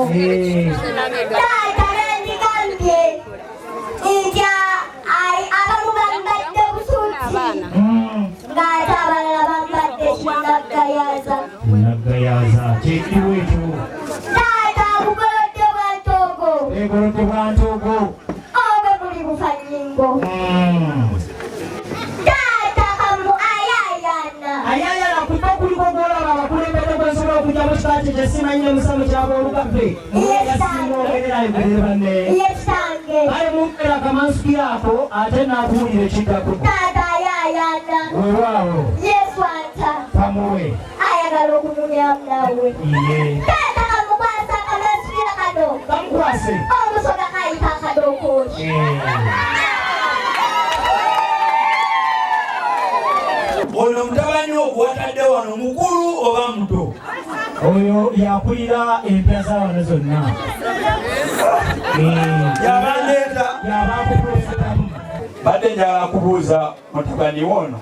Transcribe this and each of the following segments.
Taata nenzigambye ntya abamu bambadde busuuti ng'ate abalala bambadde kinaggayaza. Kyekiwa ekyo? Taata bugolodde bwa ntoogo. Egolodde bwa ntoogo. Obwo buli bufa nnyingo. Taata kamu ayaayana. Ayaayana kuba kuliko gwolaba abakulembeze gwensobola okujja mu kika kye kyesimanyi omusamu ky'aboolugabbe. Ye kitange. Aye mumpera akamansuki ako ate n'akuwulira ekiddako. Taata ayaayana. Weewaawo. Yesu anta. Pamuwe. Ayagala okumunyamu nawe. Taata kamukwasa akamansuki akado. Kamukwase. Omusoga kayita akadookooti. Ono mutabani ogwatadde wano mukulu oba muto? Oyo yakulira empya za wano zonna. Yabandeeta yabakuprofitamu. badde njagala kubuuza mutabani wono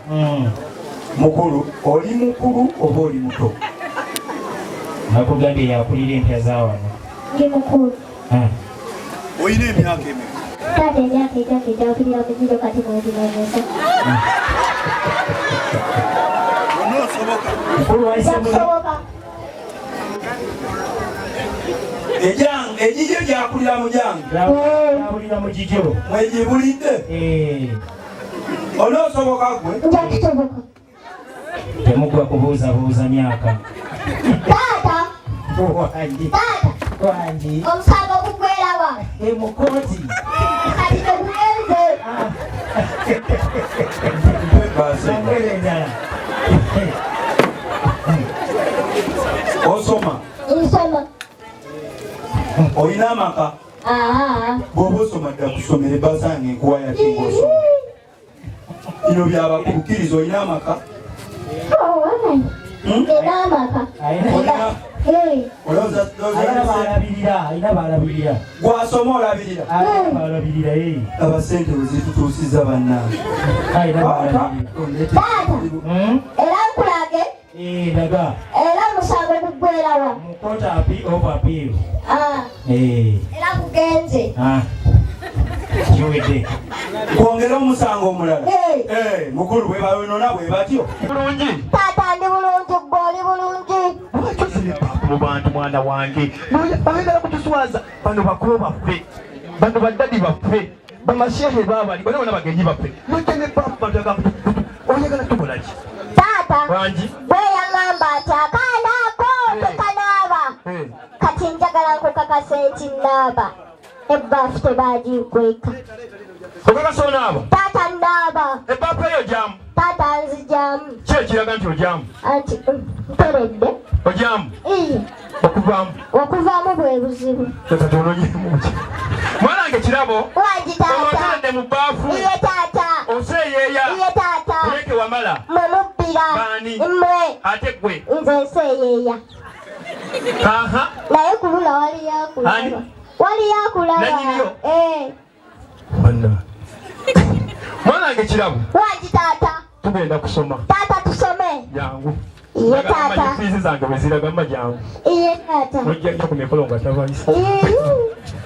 mukulu, oli mukulu oba oli muto? Nakugambye yakulira empya za wano. Ndi mukulu. Oyina emyaka emeka? Taata emyaka etatu egyakulira muziro kati mwezimanyisa. Onoosoboka? Mukulu wayise mu Yakusoboka. Egijo gyakulira mu jange? yakulira mu gijo. Mwegibulidde? Onoosoboka gwe? Nja kusoboka. Temugwa kubuuzabuuza myaka. Taata. Wangi. Taata. Wangi. Omusango gugwerawa. Mukooti. Kati tegugenze. Sangere endala. Osoma? Nsoma. Oyina amaka? Bw'oba osoma dda kusomera ebbasange enkuwa yakinga osoma. Bino byabakukkiriza. Oyina amaka? Nina amaka. Ayina balabirira. Gwasoma olabirira? Balabirira aba sente wezitutuusiza bannange. Taata. Era nkulage. Daga. Era omusango gugwerawa. Mukota of appeal. Era gugenze. Kiwedde. Kwongera omusango omulala. Mukulu bwe bayonoona bwe batyo. Bulungi. Taata ndi bulungi, gwe oli bulungi. Lwaki ozina ebbaafu mu bantu mwana wange? Bayagala kutuswaza. Bano bakulu baffe, bano baddadi baffe, bamashehe baabali, bano bana bagenyi baffe. Lwaki n'ebbaafu bantu oyagala tukola ki? Taata. Wangi. Bwe yaŋŋamba ati akaana ako tekanaaba. Kati njagala nkukakasa nti nnaaba. Ebbaafu tebaagikweka. Okakasa onaaba? Taata nnaaba. Ebbaafu eyo ogyamu? Taata nzigyamu. Ki ekiraga nti ogyamu? Anti mperedde. Ogyamu? Okuvaamu? Okuvaamu bwe buzibu. Kati olonyeemu ki? Mwana wange kirabo? Wangi taata. Oteredde mu bbaafu? Iye taata. Oseeyeeya? Iye taata. Kuleke wamala? Mwe mubbira. Baani? Mmwe. Ate gwe? Nze nseeyeeya. Naye kulula waliyo akulaba. Ani? Waliyo akulaba. Nanyiniyo? Bonna. Mwana wange kirabo? Wangi taata. Tugenda kusoma. Taata tusome. Jangu. Iye taata. Fiizi zange bwe ziraga mma jangu. Iye taata. Ojja ku mikolo nga tabayisa.